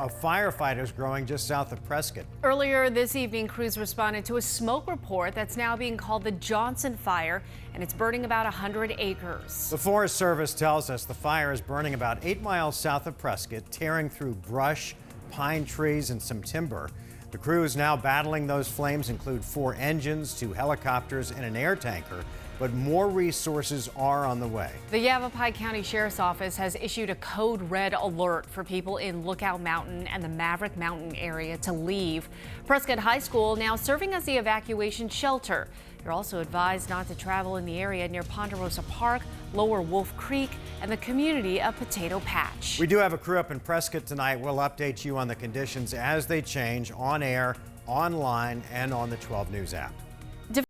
of firefighters growing just south of Prescott. Earlier this evening, crews responded to a smoke report that's now being called the Johnson Fire, and it's burning about 100 acres. The Forest Service tells us the fire is burning about 8 miles south of Prescott, tearing through brush, pine trees, and some timber. The crew is now battling those flames, include 4 engines, 2 helicopters, and an air tanker. But more resources are on the way. The Yavapai County Sheriff's Office has issued a code red alert for people in Lookout Mountain and the Maverick Mountain area to leave. Prescott High School now serving as the evacuation shelter. You're also advised not to travel in the area near Ponderosa Park, Lower Wolf Creek, and the community of Potato Patch. We do have a crew up in Prescott tonight. We'll update you on the conditions as they change on air, online, and on the 12 News app.